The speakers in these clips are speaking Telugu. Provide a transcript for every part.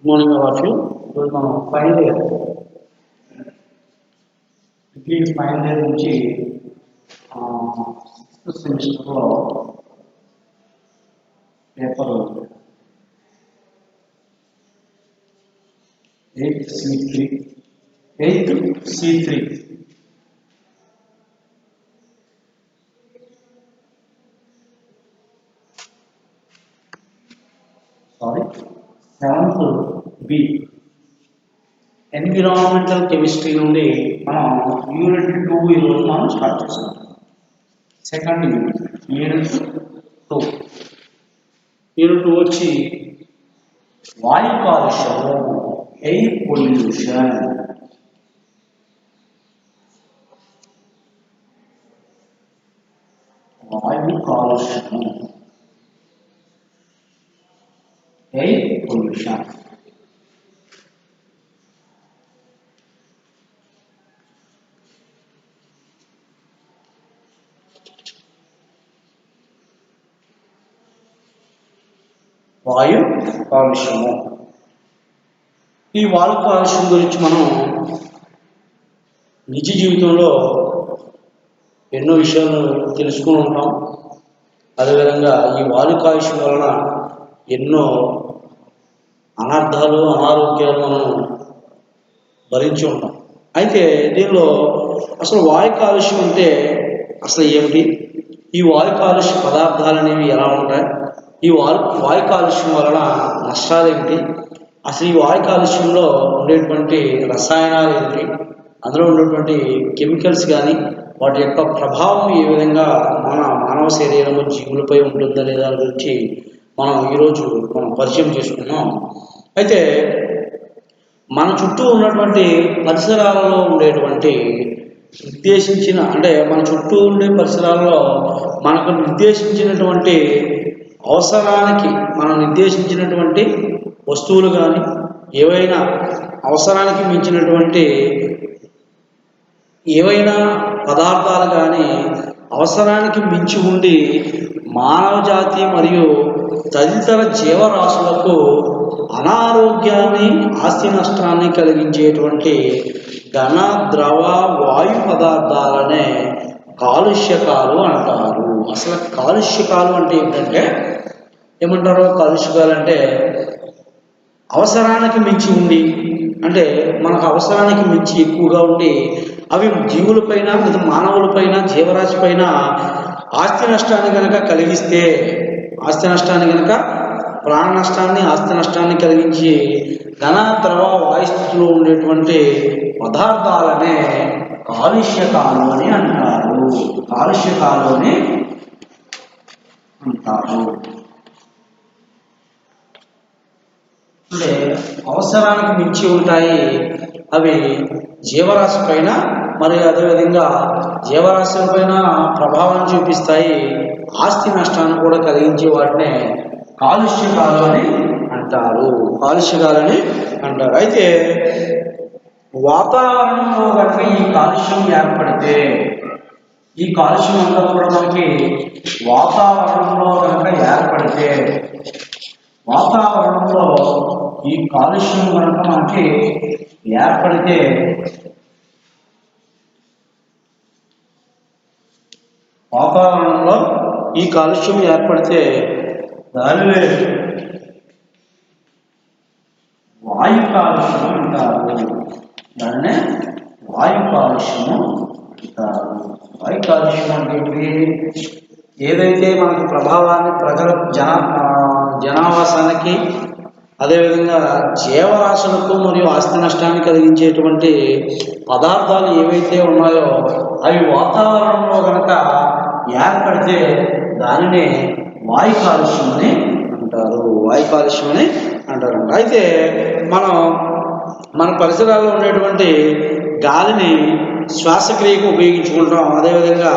Good morning, all of you. ఈరోజు మనం final year degree final year నుంచి సిక్స్త్ సెమిస్టర్లో paper 8C3 sorry 7th B environmental chemistry నుండి మనం యూనిట్ 2 ఈరోజు మనం స్టార్ట్ చేస్తాం. సెకండ్ యూనిట్ 2 వచ్చి వాయు కాలుష్యము, ఎయిర్ పొల్యూషన్. వాయు కాలుష్యము, ఎయిర్ పొల్యూషన్. వాయు కాలుష్యము. ఈ వాయు కాలుష్యం గురించి మనం నిజ జీవితంలో ఎన్నో విషయాలు తెలుసుకుని ఉంటాం. అదేవిధంగా ఈ వాయు కాలుష్యం వలన ఎన్నో అనర్థాలు, అనారోగ్యాలు మనం భరించి ఉంటాం. అయితే దీనిలో అసలు వాయు కాలుష్యం అంటే అసలు ఏమిటి, ఈ వాయు కాలుష్య పదార్థాలు అనేవి ఎలా ఉంటాయి, ఈ వాయు కాలుష్యం వలన నష్టాలు ఏమిటి, అసలు ఈ వాయు కాలుష్యంలో ఉండేటువంటి రసాయనాలు ఏమిటి, అందులో ఉండేటువంటి కెమికల్స్ కానీ వాటి యొక్క ప్రభావం ఏ విధంగా మన మానవ శరీరము జీవులపై ఉంటుందా లేదా గురించి మనం ఈరోజు పరిచయం చేసుకున్నాం. అయితే మన చుట్టూ ఉన్నటువంటి పరిసరాలలో ఉండేటువంటి మన చుట్టూ ఉండే పరిసరాల్లో మనకు నిర్దేశించినటువంటి అవసరానికి మనం నిర్దేశించినటువంటి వస్తువులు కానీ ఏవైనా అవసరానికి మించినటువంటి ఏవైనా పదార్థాలు కానీ అవసరానికి మించి ఉండి మానవ జాతి మరియు తదితర జీవరాశులకు అనారోగ్యాన్ని, ఆస్తి నష్టాన్ని కలిగించేటువంటి ఘన, ద్రవ, వాయు పదార్థాలనే కాలుష్యకాలు అంటారు. అసలు కాలుష్యకాలు అంటే ఏంటంటే ఏమంటారు? కాలుష్యకాలు అంటే అవసరానికి మించి ఉండి, అంటే మనకు అవసరానికి మించి ఎక్కువగా ఉండి అవి జీవులపైన, మానవులపైన, జీవరాశి పైన ఆస్తి నష్టాన్ని కనుక కలిగిస్తే, ప్రాణ నష్టాన్ని, ఆస్తి నష్టాన్ని కలిగించి ఘన, ద్రవ, వాయు స్థితిలో ఉండేటువంటి పదార్థాలనే కాలుష్యకాలు అని అంటారు. కాలుష్యకాలు అని అంటారు. అంటే అవసరానికి మించి ఉంటాయి, అవి జీవరాశి పైన మరియు అదేవిధంగా జీవరాశుల పైన ప్రభావం చూపిస్తాయి, ఆస్తి నష్టాన్ని కూడా కలిగించే వాటినే కాలుష్యకాలు అని అంటారు. అయితే వాతావరణంలో కనుక ఈ కాలుష్యం ఏర్పడితే, ఈ కాలుష్యం అంతా కూడా మనకి వాతావరణంలో కనుక ఏర్పడితే, వాతావరణంలో ఈ కాలుష్యం కనుక మనకి ఏర్పడితే దానినే వాయు కాలుష్యం అంటారు. వాయు కాలుష్యం అంటే ఏదైతే మనకి ప్రభావాన్ని ప్రజల జనావాసానికి, అదేవిధంగా జీవరాశులకు మరియు ఆస్తి నష్టాన్ని కలిగించేటువంటి పదార్థాలు ఏవైతే ఉన్నాయో అవి వాతావరణంలో కనుక ఏర్పడితే దానినే వాయు కాలుష్యం అని అంటారు. అయితే మనం మన పరిసరాల్లో ఉండేటువంటి గాలిని శ్వాసక్రియకు ఉపయోగించుకుంటాం. అదేవిధంగా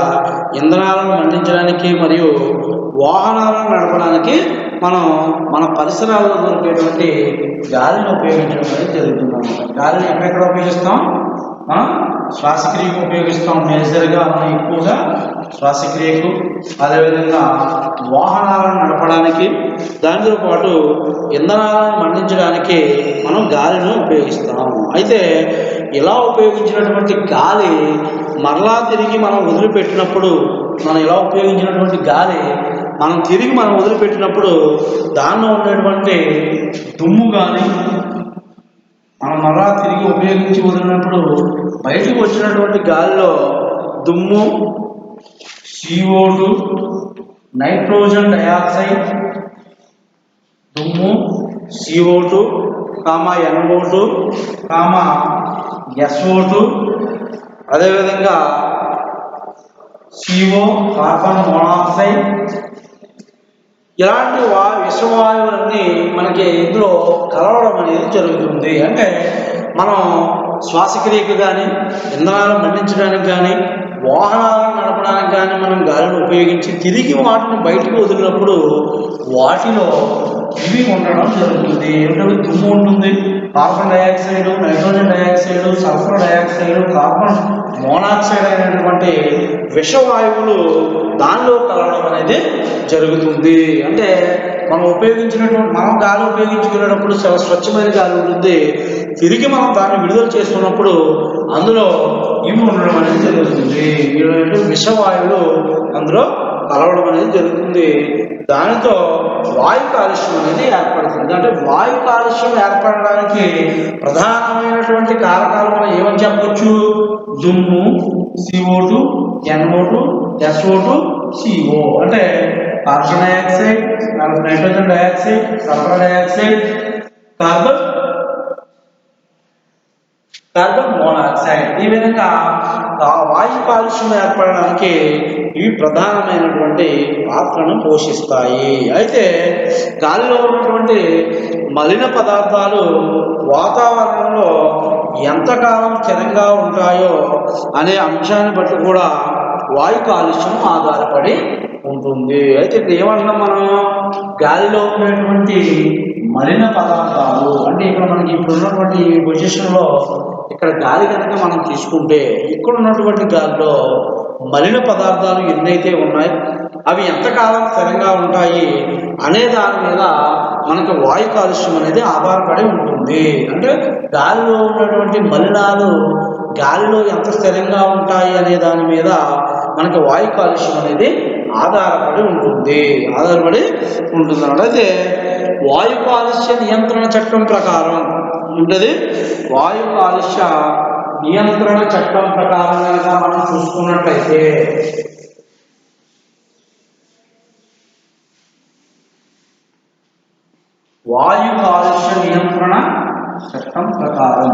ఇంధనాలను మండించడానికి మరియు వాహనాలను నడపడానికి మనం మన పరిసరాల్లో దొరికేటువంటి గాలిని ఉపయోగించడం అనేది జరుగుతుంది. గాలిని ఎక్కడెక్కడ ఉపయోగిస్తాం? మనం శ్వాసక్రియకు ఉపయోగిస్తాం. మేజర్గా మనం ఎక్కువగా శ్వాసక్రియకు, అదేవిధంగా వాహనాలను నడపడానికి, దానితో పాటు ఇంధనాలను మండించడానికి మనం గాలిని ఉపయోగిస్తాం. అయితే ఇలా ఉపయోగించినటువంటి గాలి మరలా తిరిగి మనం వదిలిపెట్టినప్పుడు, మనం ఇలా ఉపయోగించినటువంటి గాలి మనం వదిలిపెట్టినప్పుడు దానిలో ఉండేటువంటి దుమ్ము కానీ మనం మరలా తిరిగి ఉపయోగించి వదిలినప్పుడు బయటకు వచ్చినటువంటి గాలిలో దుమ్ము, CO2, నైట్రోజన్ డయాక్సైడ్, దుమ్ము, CO2, NO2, SO2, అదేవిధంగా CO, కార్బన్ మోనాక్సైడ్, ఇలాంటి విషవాయువులన్నీ మనకి ఇందులో కలవడం అనేది జరుగుతుంది. అంటే మనం శ్వాసక్రియకు కానీ, ఇంధనాలను మండించడానికి కానీ, వాహనాలను నడపడానికి కానీ మనం గాలిని ఉపయోగించి తిరిగి వాటిని బయటకు వదిలినప్పుడు వాటిలో ఇవి ఉండడం జరుగుతుంది. ఏమిటంటే దుమ్ము ఉంటుంది, carbon dioxide, nitrogen dioxide, sulphur dioxide, carbon monoxide అయినటువంటి విషవాయువులు దానిలో కలవడం అనేది జరుగుతుంది. అంటే మనం గాలి ఉపయోగించుకునేటప్పుడు చాలా స్వచ్ఛమైన గాలి ఉంటుంది. తిరిగి మనం దాన్ని విడుదల చేసుకున్నప్పుడు అందులో ఇవి ఉండడం అనేది జరుగుతుంది. విషవాయువులు అందులో కలవడం అనేది జరుగుతుంది. దానితో వాయు కాలుష్యం అనేది ఏర్పడుతుంది. అంటే వాయు కాలుష్యం ఏర్పడడానికి ప్రధానమైనటువంటి కారకాలు మనం ఏమని చెప్పవచ్చు? దుమ్ము, CO2, NO2, SO2, CO. అంటే carbon dioxide, nitrogen dioxide, sulphur dioxide, carbon monoxide. ఈ విధంగా వాయు కాలుష్యం ఏర్పడడానికి ఇవి ప్రధానమైనటువంటి పాత్రను పోషిస్తాయి. అయితే గాలిలో ఉన్నటువంటి మలిన పదార్థాలు వాతావరణంలో ఎంతకాలం స్థిరంగా ఉంటాయో అనే అంశాన్ని బట్టి కూడా వాయు కాలుష్యం ఆధారపడి ఉంటుంది. అయితే ఇక్కడ ఏమంటున్నాం మనం? గాలిలో ఉన్నటువంటి మలిన పదార్థాలు అంటే ఇక్కడ మనకి ఇప్పుడు ఉన్నటువంటి పొజిషన్లో ఇక్కడ గాలి కనుక మనం తీసుకుంటే ఇక్కడ ఉన్నటువంటి గాలిలో మలిన పదార్థాలు ఎన్నైతే ఉన్నాయో అవి ఎంతకాలం స్థిరంగా ఉంటాయి అనే దాని మీద మనకు వాయు కాలుష్యం అనేది ఆధారపడి ఉంటుంది. అంటే గాలిలో ఉన్నటువంటి మలినాలు గాలిలో ఎంత స్థిరంగా ఉంటాయి అనే దాని మీద మనకి వాయు కాలుష్యం అనేది ఆధారపడి ఉంటుంది అన్నమాట. అయితే వాయు కాలుష్య నియంత్రణ చట్టం ప్రకారం ఉంటుంది. వాయు కాలుష్య నియంత్రణ చట్టం ప్రకారం కనుక మనం చూసుకున్నట్లయితే వాయు కాలుష్య నియంత్రణ చట్టం ప్రకారం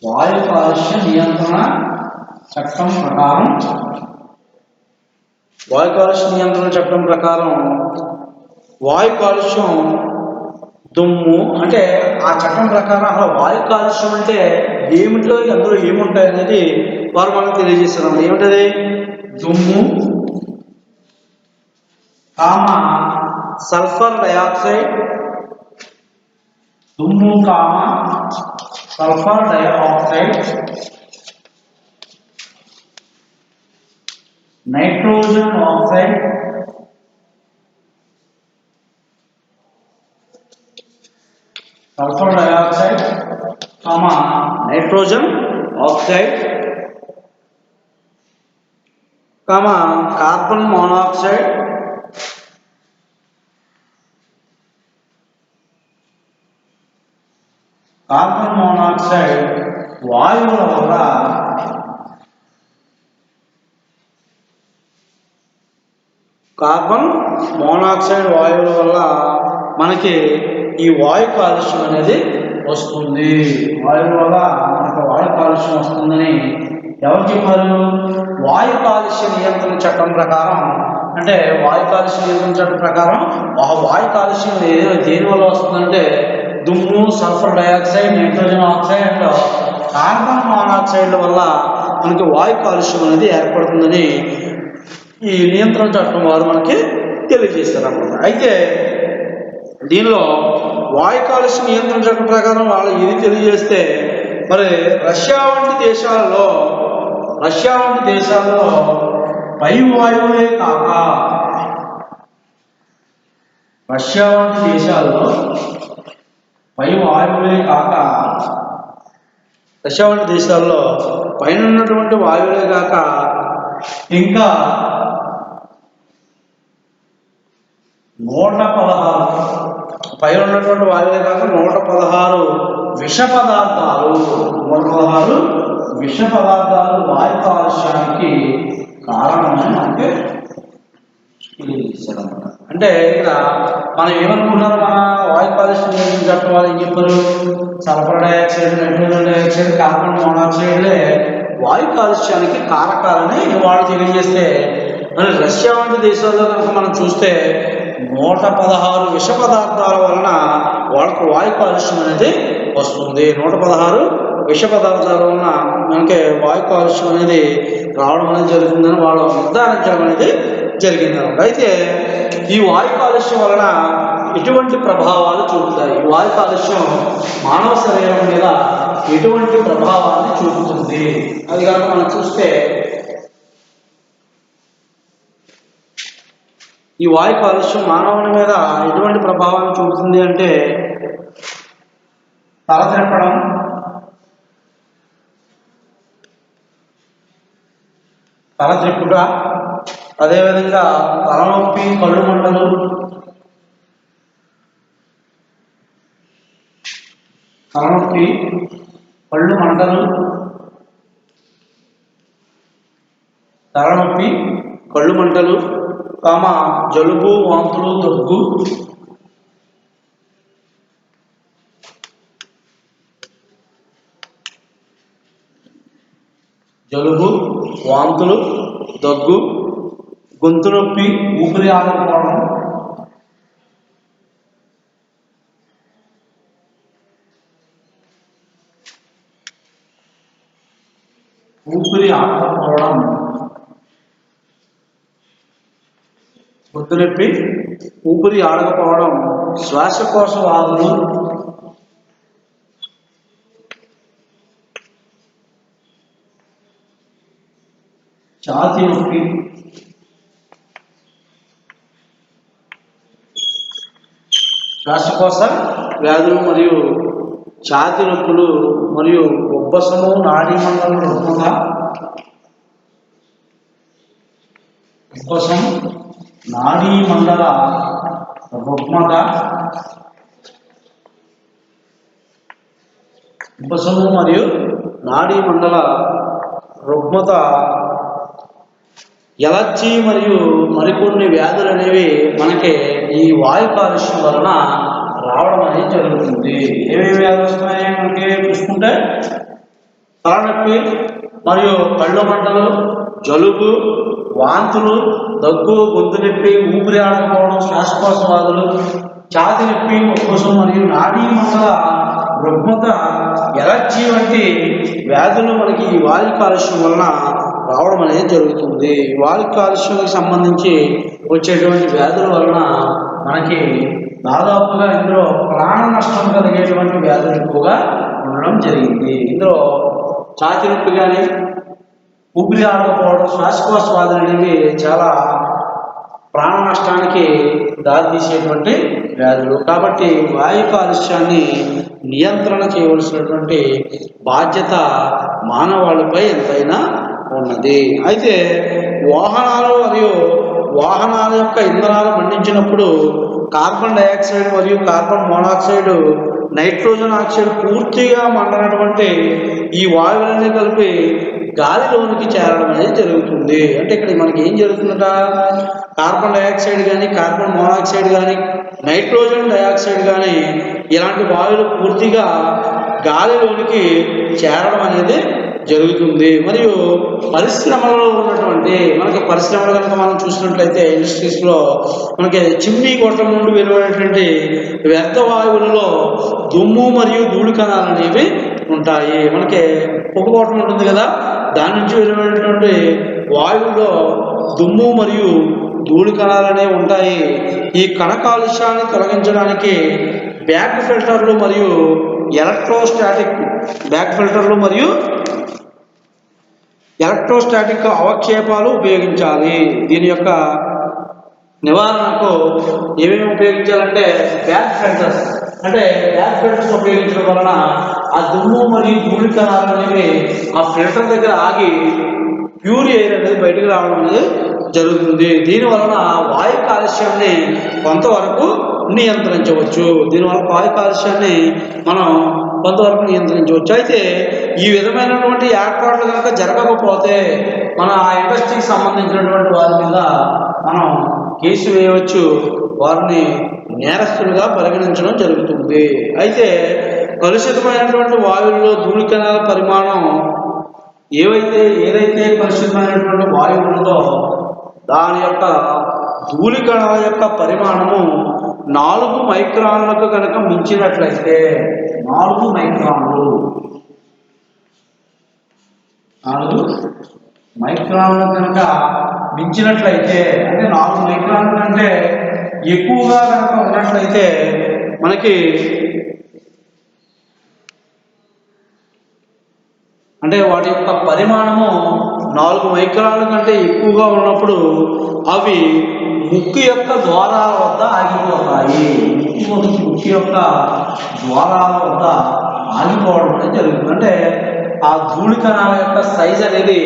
వాయు కాలుష్య నియంత్రణ చట్టం ప్రకారం వాయు కాలుష్యం దుమ్ము అంటే ఆ చట్టం ప్రకారం అసలు వాయు కాలుష్యం అంటే ఏమిటో అందులో ఏముంటాయి అనేది వారు మనకు తెలియజేస్తున్నారు. ఏమిటది? దుమ్ము, sulphur dioxide, sulphur dioxide, nitrogen oxide, sulphur dioxide, nitrogen oxide, carbon monoxide, వాయువుల వల్ల మనకి ఈ వాయు కాలుష్యం అనేది వస్తుంది. వాయువుల వల్ల మనకు వాయు కాలుష్యం వస్తుందని ఎవరు చెప్పారు? వాయు కాలుష్య నియంత్రణ చట్టం ప్రకారం. అంటే వాయు కాలుష్య నియంత్రణ చట్టం ప్రకారం వాయు కాలుష్యం దేని వల్ల వస్తుందంటే దుమ్ము, sulphur dioxide, nitrogen oxide, carbon monoxide వల్ల మనకి వాయు కాలుష్యం అనేది ఏర్పడుతుందని ఈ నియంత్రణ చట్టం వారు మనకి తెలియజేస్తారన్నమాట. అయితే దీనిలో వాయు కాలుష్య నియంత్రణ చట్టం ప్రకారం వాళ్ళు ఇది తెలియజేస్తే మరి రష్యా వంటి దేశాల్లో పై వాయువులే కాక రష్యా వంటి దేశాల్లో పైన ఉన్నటువంటి వాయువులే కాక ఇంకా 116 పైన ఉన్నటువంటి వాయువులే కాక 116 విష పదార్థాలు వాయు కాలుష్యానికి కారణమని మనకి తెలియజేశారన్నమాట. అంటే ఇక్కడ మనం ఏమనుకున్నారు, మన వాయు కాలుష్యం చట్టం వాళ్ళు ఏం చెప్పారు, sulphur dioxide, nitrogen dioxide, carbon మోనాక్సైడ్లే వాయు కాలుష్యానికి కారకాలని వాళ్ళు తెలియజేస్తే, మరి రష్యా వంటి దేశాల్లో కనుక మనం చూస్తే 116 విష పదార్థాల వలన వాళ్ళకు వాయు కాలుష్యం అనేది వస్తుంది. 116 విష పదార్థాల వలన మనకి వాయు కాలుష్యం అనేది రావడం అనేది జరుగుతుందని వాళ్ళు నిర్ధారించడం అనేది జరిగిందన్నమాట. అయితే ఈ వాయు కాలుష్యం వలన ఎటువంటి ప్రభావాలు చూపుతాయి, ఈ వాయు కాలుష్యం మానవ శరీరం మీద ఎటువంటి ప్రభావాన్ని చూపుతుంది అది కనుక మనం చూస్తే, ఈ వాయు కాలుష్యం మానవుని మీద ఎటువంటి ప్రభావాన్ని చూపుతుంది అంటే తల తిప్పడం, తల త్రిప్పుట, అదేవిధంగా తలనొప్పి, కళ్ళు మంటలు, జలుబు, వాంతులు, దగ్గు, గొంతు నొప్పి, ఊపిరి ఆడకపోవడం, ఊపిరి ఆడకపోవడం, శ్వాసకోశ వ్యాధులు, ఛాతీ నొప్పి, శ్వాసకోశ వ్యాధులు మరియు ఛాతీ నొప్పులు మరియు ఉబ్బసము, నాడీ మండలం రుగ్మత, ఎలర్జీ మరియు మరికొన్ని వ్యాధులు అనేవి మనకి ఈ వాయు కాలుష్యం వలన రావడం అనేది జరుగుతుంది. ఏమేమి వ్యాధులు వస్తున్నాయి మనకి చూసుకుంటే, తలనొప్పి మరియు కళ్ళు మంటలు, జలుబు, వాంతులు, దగ్గు, గొంతు నొప్పి, ఊపిరి ఆడకపోవడం, శ్వాసకోశ వ్యాధులు, ఛాతీ నొప్పి, ఉబ్బసం మరియు నాడీ మండల రుగ్మత, ఎలర్జీ వంటి వ్యాధులు మనకి ఈ వాయు కాలుష్యం వలన రావడం అనేది జరుగుతుంది. వాయు కాలుష్యానికి సంబంధించి వచ్చేటువంటి వ్యాధుల వలన మనకి దాదాపుగా ఇందులో ప్రాణ నష్టం కలిగేటువంటి వ్యాధులు ఎక్కువగా ఉండడం జరిగింది. ఇందులో ఛాతీ నొప్పి కానీ, ఊపిరి ఆడకపోవడం, శ్వాసకోశ వ్యాధులు అనేవి చాలా ప్రాణ నష్టానికి దారితీసేటువంటి వ్యాధులు. కాబట్టి వాయు కాలుష్యాన్ని నియంత్రణ చేయవలసినటువంటి బాధ్యత మానవాళిపై ఎంతైనా ఉన్నది. అయితే వాహనాల యొక్క ఇంధనాలు మండించినప్పుడు కార్బన్ డైఆక్సైడ్ మరియు కార్బన్ మోనాక్సైడ్, నైట్రోజన్ ఆక్సైడ్ పూర్తిగా మండనటువంటి ఈ వాయువులన్నీ కలిపి గాలిలోనికి చేరడం అనేది జరుగుతుంది. అంటే ఇక్కడ మనకి ఏం జరుగుతుందట, కార్బన్ డైఆక్సైడ్ కానీ, కార్బన్ మోనాక్సైడ్ కానీ, నైట్రోజన్ డైఆక్సైడ్ కానీ ఇలాంటి వాయువులు పూర్తిగా గాలిలోనికి చేరడం అనేది జరుగుతుంది. మరియు పరిశ్రమలలో ఉన్నటువంటి పరిశ్రమలు కనుక మనం చూసినట్లయితే ఇండస్ట్రీస్లో మనకి చిమ్నీ గొట్టం నుండి వెలువడేటువంటి వ్యర్థ వాయువులలో దుమ్ము మరియు ధూళి కణాలు అనేవి ఉంటాయి. మనకి పొగపోవటం ఉంటుంది కదా, దాని నుంచి వెలువడేటువంటి వాయువులో దుమ్ము మరియు ధూళి కణాలు అనేవి ఉంటాయి. ఈ కణ కాలుష్యాన్ని తొలగించడానికి బ్యాక్ ఫిల్టర్లు మరియు ఎలక్ట్రోస్టాటిక్ అవక్షేపాలు ఉపయోగించాలి. దీని యొక్క నివారణకు ఏమేమి ఉపయోగించాలంటే బ్యాక్ ఫిల్టర్స్ ఉపయోగించడం వలన ఆ దుమ్ము మరియు ధూళి కణాలు అనేవి ఆ ఫిల్టర్ దగ్గర ఆగి ప్యూర్ ఎయిర్ అనేది బయటకు రావడం అనేది జరుగుతుంది. దీని వలన వాయు కాలుష్యాన్ని కొంతవరకు నియంత్రించవచ్చు. అయితే ఈ విధమైనటువంటి ఏర్పాట్లు కనుక జరగకపోతే మన ఆ ఇండస్ట్రీకి సంబంధించినటువంటి వారి మీద మనం కేసు వేయవచ్చు, వారిని నేరస్తులుగా పరిగణించడం జరుగుతుంది. అయితే కలుషితమైనటువంటి వాయువుల్లో ధూళి కణాల పరిమాణం ఏదైతే కలుషితమైనటువంటి వాయువు ఉన్నదో దాని యొక్క ధూళి కణాల యొక్క పరిమాణము 4 మైక్రాన్లకు కనుక మించినట్లయితే 4 మైక్రాన్లు కనుక మించినట్లయితే అంటే 4 మైక్రాన్ల కంటే ఎక్కువగా కనుక ఉన్నట్లయితే మనకి అంటే వాటి యొక్క పరిమాణము 4 మైక్రాన్ల కంటే ఎక్కువగా ఉన్నప్పుడు అవి ముక్కు యొక్క ద్వారాల వద్ద ఆగిపోతాయి. ముక్కు యొక్క ద్వారాల వద్ద ఆగిపోవడం అనేది జరుగుతుంది. అంటే ఆ ధూళి కణాల యొక్క సైజ్ అనేది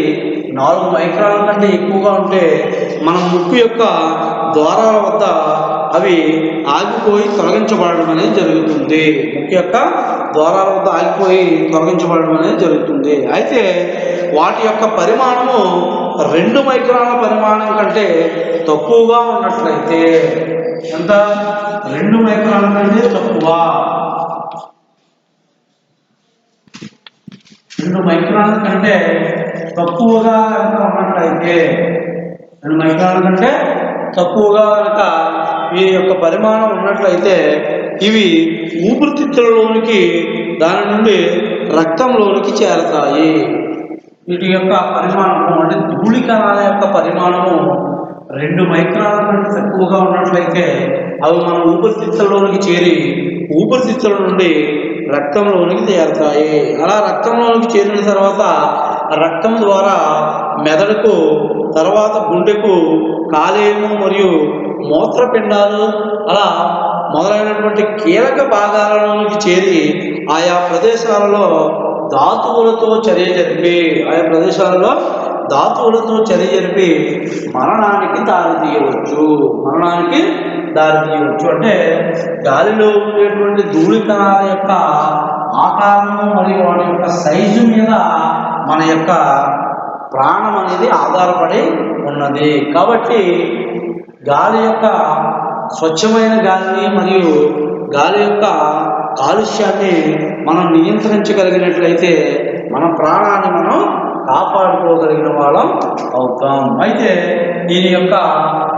4 మైక్రాన్ల కంటే ఎక్కువగా ఉంటే మనం ముక్కు యొక్క ద్వారాల వద్ద అవి ఆగిపోయి తొలగించబడడం అనేది జరుగుతుంది. ముక్కు యొక్క ద్వారాల వద్ద ఆగిపోయి తొలగించబడడం అనేది జరుగుతుంది. అయితే వాటి యొక్క పరిమాణము 2 మైక్రాన్ల పరిమాణం కంటే తక్కువగా ఉన్నట్లయితే ఎంత 2 మైక్రాన్ల కంటే తక్కువ 2 మైక్రాన్ల కంటే తక్కువగా కనుక ఉన్నట్లయితే 2 మైక్రాన్ల కంటే తక్కువగా కనుక ఈ యొక్క పరిమాణం ఉన్నట్లయితే ఇవి ఊపిరితిత్తులలోనికి దాని నుండి రక్తంలోనికి చేరతాయి. వీటి యొక్క పరిమాణము అంటే ధూళి కణాల యొక్క పరిమాణము 2 మైక్రాన్ల కంటే తక్కువగా ఉన్నట్లయితే అవి మన ఊపిరితిత్తులలోనికి చేరి ఊపిరితిత్తుల నుండి రక్తంలోనికి చేరతాయి. అలా రక్తంలోనికి చేరిన తర్వాత రక్తం ద్వారా మెదడుకు, తర్వాత గుండెకు, కాలేయము మరియు మూత్రపిండాలు అలా మొదలైనటువంటి కీలక భాగాలలోనికి చేరి ఆయా ప్రదేశాలలో ధాతువులతో చర్య జరిపి మరణానికి దారి తీయవచ్చు. అంటే గాలిలో ఉండేటువంటి ధూళి కణాల యొక్క ఆకారము మరియు వాటి యొక్క సైజు మీద మన యొక్క ప్రాణం అనేది ఆధారపడి ఉన్నది. కాబట్టి గాలి యొక్క స్వచ్ఛమైన గాలిని మరియు గాలి యొక్క కాలుష్యాన్ని మనం నియంత్రించగలిగినట్లయితే మన ప్రాణాన్ని మనం కాపాడుకోగలిగిన వాళ్ళం అవుతాం. అయితే దీని యొక్క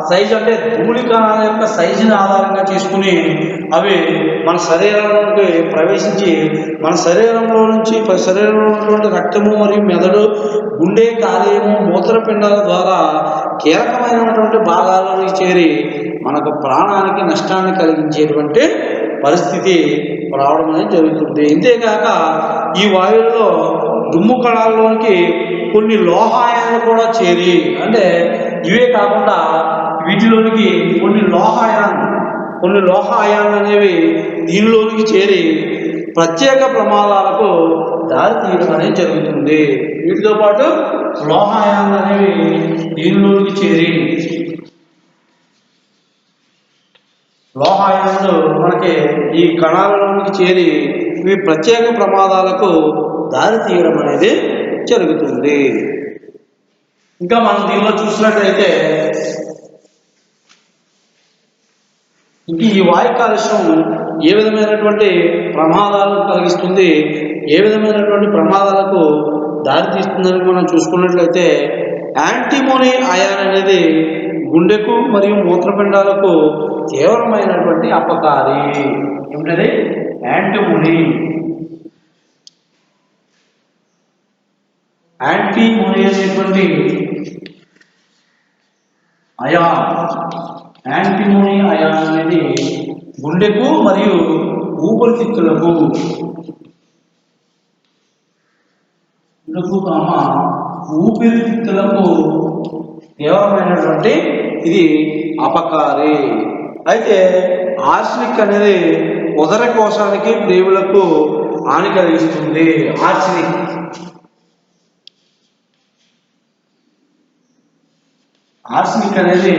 సైజు అంటే ధూళి కణాల యొక్క సైజుని ఆధారంగా చేసుకుని అవి మన శరీరంలోకి ప్రవేశించి మన శరీరంలో ఉన్నటువంటి రక్తము మరియు మెదడు, గుండె, కాలేయము, మూత్రపిండాల ద్వారా కీలకమైనటువంటి భాగాల్లోకి చేరి మనకు ప్రాణానికి నష్టాన్ని కలిగించేటువంటి పరిస్థితి రావడం అనేది జరుగుతుంది. ఇంతేకాక ఈ వాయువుల్లో దుమ్ము కణాల్లోనికి కొన్ని లోహాయాలు కూడా చేరి, అంటే ఇవే కాకుండా వీటిలోనికి కొన్ని లోహాయాలు అనేవి దీనిలోనికి చేరి ప్రత్యేక ప్రమాదాలకు దారి తీయడం అనేది జరుగుతుంది. వీటితో పాటు లోహాయాలు అనేవి దీనిలోనికి చేరి లోహాయాలు మనకి ఈ కణాలలోనికి చేరి ఇవి ప్రత్యేక ప్రమాదాలకు దారి తీయడం అనేది జరుగుతుంది. ఇంకా మనం దీనిలో చూసినట్లయితే ఈ వాయు కాలుష్యం ఏ విధమైనటువంటి ప్రమాదాలను కలిగిస్తుంది, ఏ విధమైనటువంటి ప్రమాదాలకు దారితీస్తుందని మనం చూసుకున్నట్లయితే యాంటీమోనీ అయాన్ అనేది గుండెకు మరియు మూత్రపిండాలకు తీవ్రమైనటువంటి అపకారి. ఏమిటది? యాంటీమోనీ యాంటీమోనీ అనేటువంటి అయాన్, యాంటీమోనీ అయాన్ అనేది గుండెకు మరియు ఊపిరితిత్తులకు ఊపిరితిత్తులకు తీవ్రమైనటువంటి ఇది అపకారి. అయితే ఆర్సెనిక్ అనేది ఉదర కోశానికి ప్రేగులకు హాని కలిగిస్తుంది. ఆర్సెనిక్ అనేది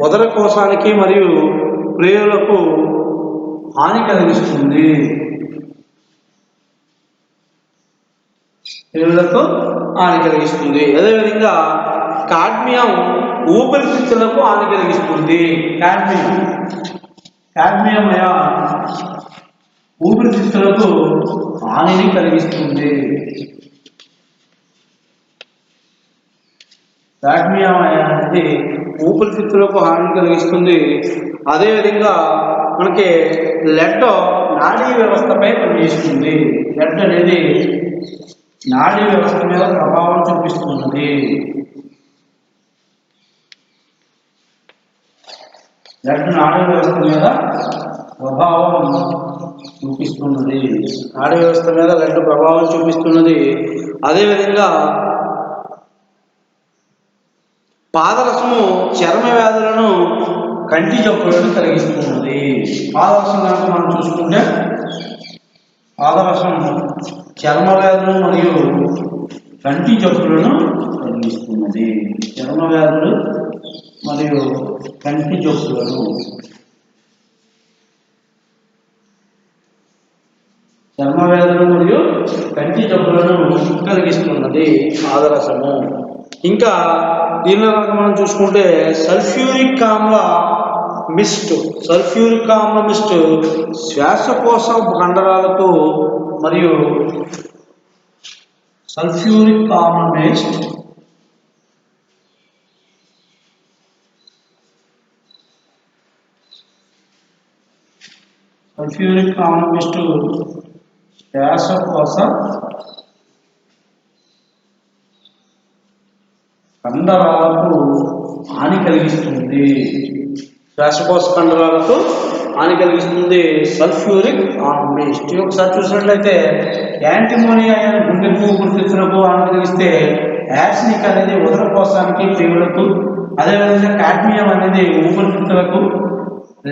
ఉదర కోశానికి మరియు ప్రేగులకు హాని కలిగిస్తుంది. అదేవిధంగా కాడ్మియం ఊపిరితిత్తులకు హాని కలిగిస్తుంది. కాడ్మియం అయాన్ ఊపిరితిత్తులకు హానిని కలిగిస్తుంది. కాడ్మియం అయాన్ అనేది ఊపిరితిత్తులకు హాని కలిగిస్తుంది. అదేవిధంగా మనకి లెడ్ నాడీ వ్యవస్థపై పనిచేస్తుంది. లెడ్ అనేది నాడీ వ్యవస్థ మీద ప్రభావం చూపిస్తున్నది. లెడ్ నాడీ వ్యవస్థ మీద ప్రభావం చూపిస్తున్నది. అదేవిధంగా పాదరసము చర్మ వ్యాధులను, కంటి జబ్బులను కలిగిస్తున్నది. పాదరసం కనుక మనం చూసుకుంటే పాదరసం చర్మ వ్యాధులు మరియు కంటి జబ్బులను కలిగిస్తున్నది. చర్మ వ్యాధులు మరియు కంటి జబ్బులను కలిగిస్తున్నది పాదరసము. ఇంకా దీనిలో కనుక మనం చూసుకుంటే సల్ఫ్యూరిక్ ఆమ్ల మిస్ట్ శ్వాసకోశ కండరాలకు మరియు సల్ఫ్యూరిక్ ఆమ్ల మిస్ట్ శ్వాసకోశ కండరాలకు హాని కలిగిస్తుంది. సల్ఫ్యూరిక్ ఆమ్ల. ఒకసారి చూసినట్లయితే యాంటీమోనీ అయాన్ గుండెకు ఊపిరితిత్తులకు హాని కలిగిస్తే యార్సెనిక్ అనేది ఉదర కోశానికి ప్రేగులకు, అదేవిధంగా కాడ్మియం అనేది ఊపిరితిత్తులకు,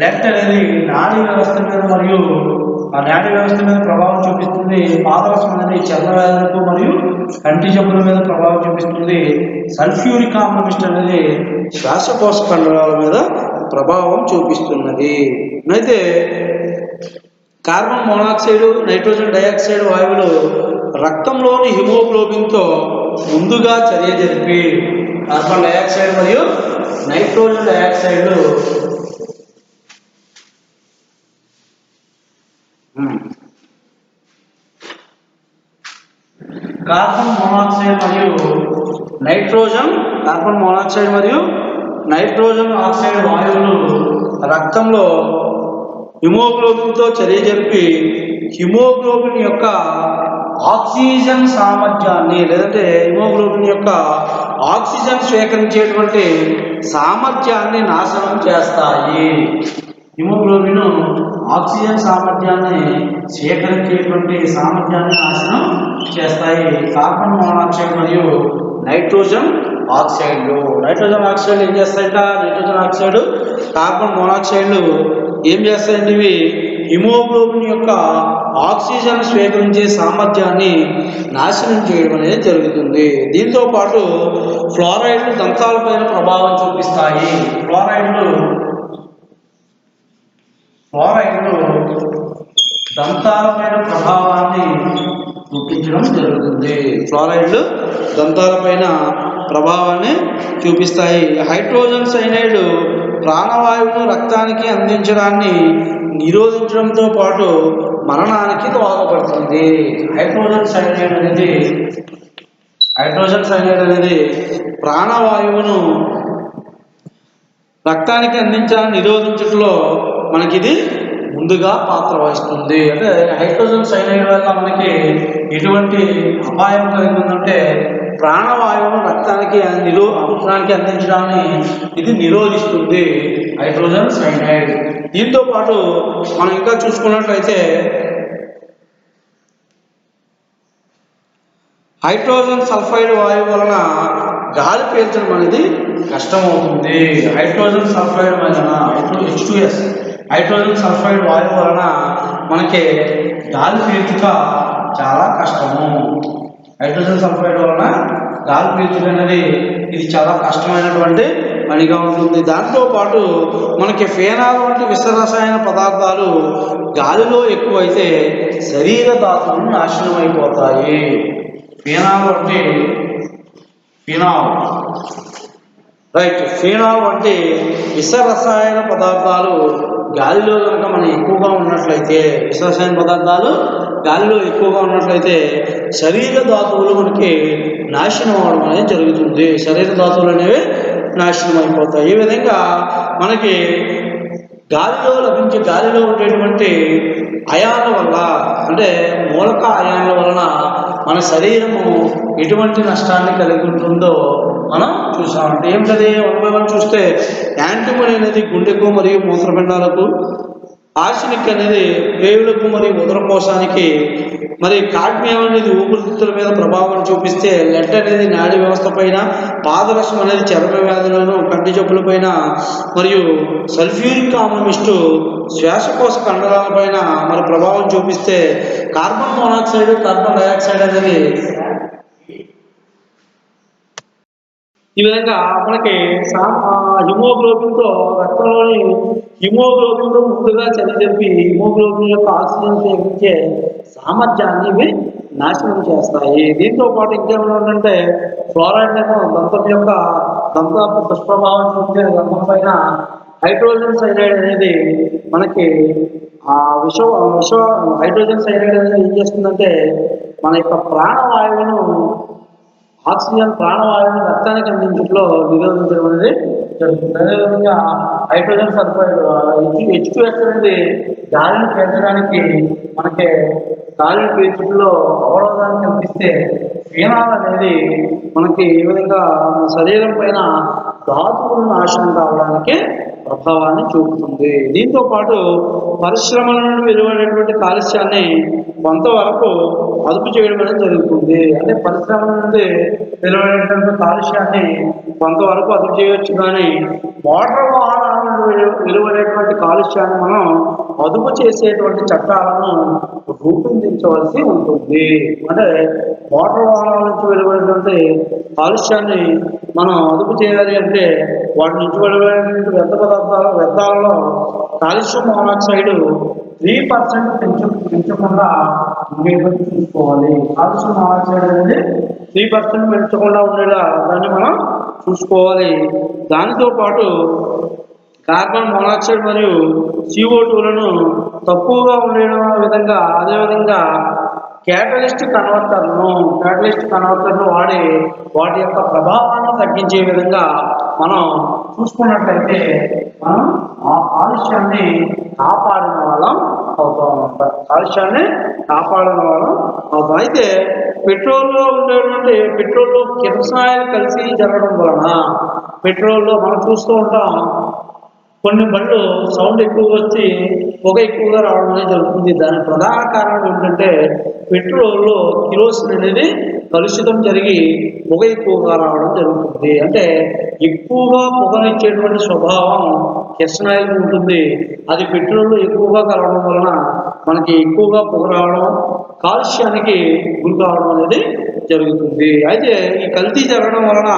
లెడ్ అనేది నాడీ వ్యవస్థ మీద మరియు ఆ నాడీ వ్యవస్థ మీద ప్రభావం చూపిస్తుంది. పాదరసం అనేది చర్మ వ్యాధులకు మరియు కంటి జబ్బుల మీద ప్రభావం చూపిస్తుంది. సల్ఫ్యూరిక్ ఆమ్ల మిస్ట్ అనేది శ్వాసకోశ కండరాల మీద ప్రభావం చూపిస్తున్నది. అయితే కార్బన్ మోనాక్సైడ్, నైట్రోజన్ డైఆక్సైడ్ వాయువులు రక్తంలోని హిమోగ్లోబిన్తో ముందుగా చర్య జరిపి కార్బన్ డైఆక్సైడ్ మరియు నైట్రోజన్ డైఆక్సైడ్లు కార్బన్ మోనాక్సైడ్ మరియు నైట్రోజన్ ఆక్సైడ్ వాయువులు రక్తంలో హిమోగ్లోబిన్తో చర్య జరిపి హిమోగ్లోబిన్ యొక్క ఆక్సిజన్ సామర్థ్యాన్ని, లేదంటే హిమోగ్లోబిన్ యొక్క ఆక్సిజన్ స్వీకరించేటువంటి సామర్థ్యాన్ని నాశనం చేస్తాయి. హిమోగ్లోబిన్ ఆక్సిజన్ సామర్థ్యాన్ని స్వీకరించేటువంటి సామర్థ్యాన్ని నాశనం చేస్తాయి కార్బన్ మోనాక్సైడ్ మరియు నైట్రోజన్ ఆక్సైడ్లు. నైట్రోజన్ ఆక్సైడ్లు ఏం చేస్తాయంట? కార్బన్ మోనాక్సైడ్లు ఏం చేస్తాయండి? ఇవి హిమోగ్లోబిన్ యొక్క ఆక్సిజన్ స్వీకరించే సామర్థ్యాన్ని నాశనం చేయడం అనేది జరుగుతుంది. దీంతో పాటు ఫ్లోరైడ్లు దంతాలపైన ప్రభావం చూపిస్తాయి. ఫ్లోరైడ్లు దంతాలపైన ప్రభావాన్ని చూపించడం జరుగుతుంది. ఫ్లోరైడ్లు దంతాలపైన ప్రభావాన్ని చూపిస్తాయి. హైడ్రోజన్ సైనైడ్ ప్రాణవాయువును రక్తానికి అందించడాన్ని నిరోధించడంతో పాటు మరణానికి దోహదపడుతుంది. హైడ్రోజన్ సైనైడ్ అనేది ప్రాణవాయువును రక్తానికి అందించడాన్ని నిరోధించడంలో మనకి ఇది ముందుగా పాత్ర వహిస్తుంది. అంటే హైడ్రోజన్ సైనైడ్ వల్ల మనకి ఎటువంటి అపాయం కలిగిందంటే ప్రాణవాయువును రక్తానికి అందించడాన్ని ఇది నిరోధిస్తుంది హైడ్రోజన్ సైనైడ్. దీంతో పాటు మనం ఇంకా చూసుకున్నట్లయితే హైడ్రోజన్ సల్ఫైడ్ వాయువు వలన గాలి పీల్చడం అనేది కష్టమవుతుంది. హైడ్రోజన్ సల్ఫైడ్ వలన H2S హైడ్రోజన్ సల్ఫైడ్ వాయువు వలన మనకి గాలి పీల్చుట చాలా కష్టము. హైడ్రోజన్ సల్ఫైడ్ వలన గాలి పీల్చుట అనేది ఇది చాలా కష్టమైనటువంటి పనిగా ఉంటుంది. దాంతోపాటు మనకి ఫేనాల్ వంటి విషరసాయన పదార్థాలు గాలిలో ఎక్కువైతే శరీర ధాతువులు నాశనం అయిపోతాయి. ఫినాల్ వంటి విష రసాయన పదార్థాలు గాలిలో కనుక మనం ఎక్కువగా ఉన్నట్లయితే శరీర ధాతువులు మనకి నాశనం అవడం అనేది జరుగుతుంది. శరీర ధాతువులు అనేవి నాశనం అయిపోతాయి. ఈ విధంగా మనకి గాలిలో ఉండేటువంటి అయాన్ల వల్ల అంటే మూలక అయాన్ల వలన మన శరీరము ఎటువంటి నష్టాన్ని కలిగి ఉంటుందో మనం చూసామంటే ఏమిటది మనం చూస్తే యాంటిమోని అనేది గుండెకు మరియు మూత్రపిండాలకు, ఆర్సెనిక్ అనేది పేగులకు మరియు ఉదరకోశానికి, మరి కాడ్మియం అనేది ఊపిరితిత్తుల మీద ప్రభావం చూపిస్తే లెడ్ అనేది నాడీ వ్యవస్థ పైన, పాదరసం అనేది చర్మ వ్యాధులను కంటి జబ్బులపైన, మరియు సల్ఫ్యూరిక్ ఆమ్లమిస్టు శ్వాసకోశ కండరాలపైన మరి ప్రభావం చూపిస్తే కార్బన్ మోనాక్సైడ్, కార్బన్ డైఆక్సైడ్ అనేది ఈ విధంగా మనకి హిమోగ్లోబిన్తో రక్తంలోని హిమోగ్లోబిన్తో ముందుగా చర్య జరిపి హిమోగ్లోబిన్ యొక్క ఆక్సిజన్ సేకరించే సామర్థ్యాన్ని ఇవి నాశనం చేస్తాయి. దీంతో పాటు ఇంకేమంటే ఫ్లోరైడ్ దంతం దుష్ప్రభావం చూపే దంతం పైన హైడ్రోజన్ సైనైడ్ అనేది మనకి హైడ్రోజన్ సైనైడ్ అనేది ఏం చేస్తుందంటే మన యొక్క ప్రాణవాయువును రక్తానికి అందించడంలో నిరోధించడం అనేది జరుగుతుంది. అదేవిధంగా హైడ్రోజన్ సల్ఫైడ్ H2S అనేది గాలిని పీల్చడానికి మనకి గాలిని పీల్చడంలో అవరోధాన్ని కల్పిస్తే ఫినాల్ అనేది మనకి ఈ విధంగా శరీరం పైన ధాతువులు నాశనం కావడానికి ప్రభావాన్ని చూపుతుంది. దీంతో పాటు పరిశ్రమల నుండి వెలువడేటువంటి కాలుష్యాన్ని కొంతవరకు అదుపు చేయడం అనేది జరుగుతుంది. అంటే పరిశ్రమల నుండి వెలువడేటువంటి కాలుష్యాన్ని కొంతవరకు అదుపు చేయవచ్చు, కానీ మోటార్ వాహనాల నుండి వెలువడేటువంటి కాలుష్యాన్ని మనం అదుపు చేసేటువంటి చట్టాలను రూపొందించవలసి ఉంటుంది. అంటే మోటార్ వాహనాల నుంచి వెలువడేటువంటి కాలుష్యాన్ని మనం అదుపు చేయాలి అంటే వాటి నుంచి వెలువడేటువంటి వ్యర్థాలలో కాల్షియం మోనాక్సైడ్ 3% పెంచకుండా ఉండేటట్టు చూసుకోవాలి. కాల్షియం మోనాక్సైడ్ అనేది 3% పెంచకుండా ఉండేలా దాన్ని మనం చూసుకోవాలి. దానితో పాటు కార్బన్ మోనాక్సైడ్ మరియు CO2లను తక్కువగా ఉండే విధంగా, అదేవిధంగా క్యాటలిస్ట్ కన్వర్టర్లు వాడి వాటి యొక్క ప్రభావాన్ని తగ్గించే విధంగా మనం చూసుకున్నట్లయితే మనం ఆ కాలుష్యాన్ని కాపాడిన వాళ్ళం అవుతాం. అయితే పెట్రోల్లో కిరసనాయిల్ కలిసి జరగడం వలన పెట్రోల్లో మనం చూస్తూ ఉంటాం కొన్ని బండ్లు సౌండ్ ఎక్కువగా వచ్చి పొగ ఎక్కువగా రావడం అనేది జరుగుతుంది. దానికి ప్రధాన కారణం ఏంటంటే పెట్రోల్లో కిరోసిన్ అనేది కలుషితం జరిగి పొగ ఎక్కువగా రావడం జరుగుతుంది. అంటే ఎక్కువగా పొగనిచ్చేటువంటి స్వభావం కిరసనాయిల్ ఉంటుంది. అది పెట్రోల్లో ఎక్కువగా కలవడం వలన మనకి ఎక్కువగా పొగ రావడం, కాలుష్యానికి గురి కావడం అనేది జరుగుతుంది. అయితే ఈ కల్తీ జరగడం వలన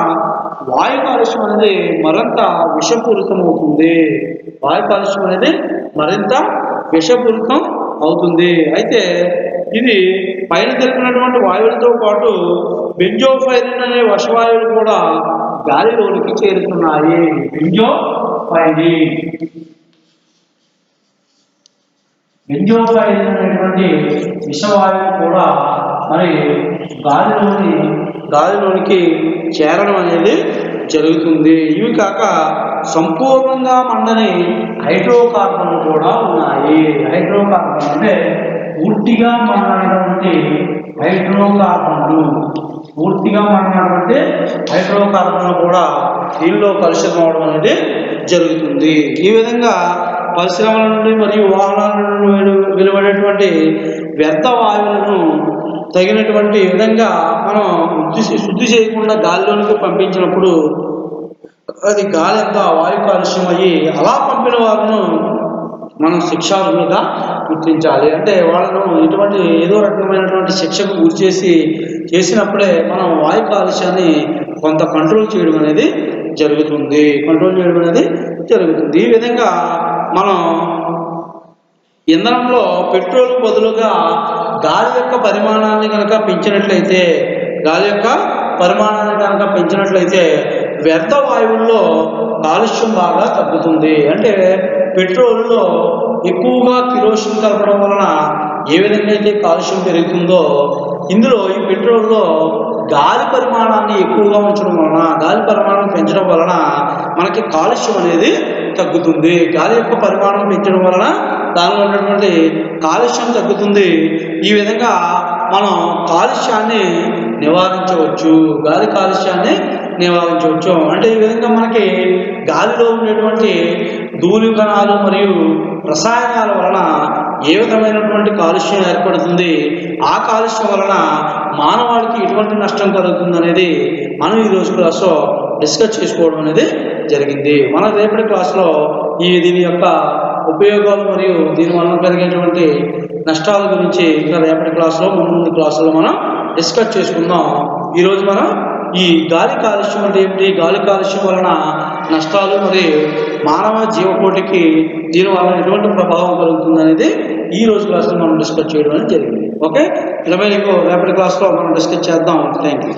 వాయు కాలుష్యం అనేది మరింత విషపూరితం అవుతుంది. అయితే ఇది పైన తెలిపినటువంటి వాయువులతో పాటు బెంజోఫైరిన్ అనే వర్షవాయువులు కూడా గాలిలోనికి చేరుతున్నాయి. బెంజోఫైరిన్ అనేటువంటి విషవాయువు కూడా మరి గాలిలోనికి చేరడం అనేది జరుగుతుంది. ఇవి కాక సంపూర్ణంగా మండని హైడ్రోకార్బన్లు కూడా ఉన్నాయి. హైడ్రోకార్బన్ అంటే పూర్తిగా మండనటువంటి హైడ్రోకార్బన్లు, హైడ్రోకార్బన్లు కూడా దీనిలో కలుషితం అవడం అనేది జరుగుతుంది. ఈ విధంగా పరిశ్రమల నుండి మరియు వాహనాల నుండి వెలువడేటువంటి వ్యర్థ వాయువులను తగినటువంటి విధంగా మనం శుద్ధి చేయకుండా గాలిలోనికి పంపించినప్పుడు అది గాలి అంతా వాయు కాలుష్యం అయ్యి అలా పంపిన వారిని మనం శిక్షార్హులుగా గుర్తించాలి. అంటే వాళ్ళను ఏదో రకమైనటువంటి శిక్షకు గురి చేసినప్పుడే మనం వాయు కాలుష్యాన్ని కొంత కంట్రోల్ చేయడం అనేది జరుగుతుంది. ఈ విధంగా మనం ఇంధనంలో పెట్రోల్ బదులుగా గాలి యొక్క పరిమాణాన్ని కనుక పెంచినట్లయితే వ్యర్థ వాయువుల్లో కాలుష్యం బాగా తగ్గుతుంది. అంటే పెట్రోల్లో ఎక్కువగా కిరోసిన్ కలపడం వలన ఏ విధంగా అయితే కాలుష్యం పెరుగుతుందో, ఇందులో ఈ పెట్రోల్లో గాలి పరిమాణాన్ని ఎక్కువగా ఉంచడం వలన, గాలి పరిమాణం పెంచడం వలన మనకి కాలుష్యం అనేది తగ్గుతుంది. గాలి యొక్క పరిమాణం పెంచడం వలన దానిలో ఉన్నటువంటి కాలుష్యం తగ్గుతుంది. ఈ విధంగా మనం కాలుష్యాన్ని నివారించవచ్చు, గాలి కాలుష్యాన్ని నివారించవచ్చు. అంటే ఈ విధంగా మనకి గాలిలో ఉండేటువంటి ధూళి కణాలు మరియు రసాయనాల వలన ఏ విధమైనటువంటి కాలుష్యం ఏర్పడుతుంది, ఆ కాలుష్యం వలన మానవాళికి ఎటువంటి నష్టం కలుగుతుంది అనేది మనం ఈరోజు క్లాస్లో డిస్కస్ చేసుకోవడం అనేది జరిగింది. మన రేపటి క్లాస్లో దీని యొక్క ఉపయోగాలు మరియు దీని వలన కలిగేటువంటి నష్టాల గురించి ఇంకా రేపటి క్లాస్లో ముందు క్లాసులో మనం డిస్కస్ చేసుకుందాం. ఈరోజు మనం ఈ గాలి కాలుష్యం అంటే ఏమిటి, గాలి కాలుష్యం వలన నష్టాలు మరియు మానవ జీవకోటికి దీని వలన ఎటువంటి ప్రభావం కలుగుతుంది అనేది ఈ రోజు క్లాస్లో మనం డిస్కస్ చేయడం అనేది జరిగింది. ఓకే, రేపటి క్లాస్లో మనం డిస్కస్ చేద్దాం. Thank you.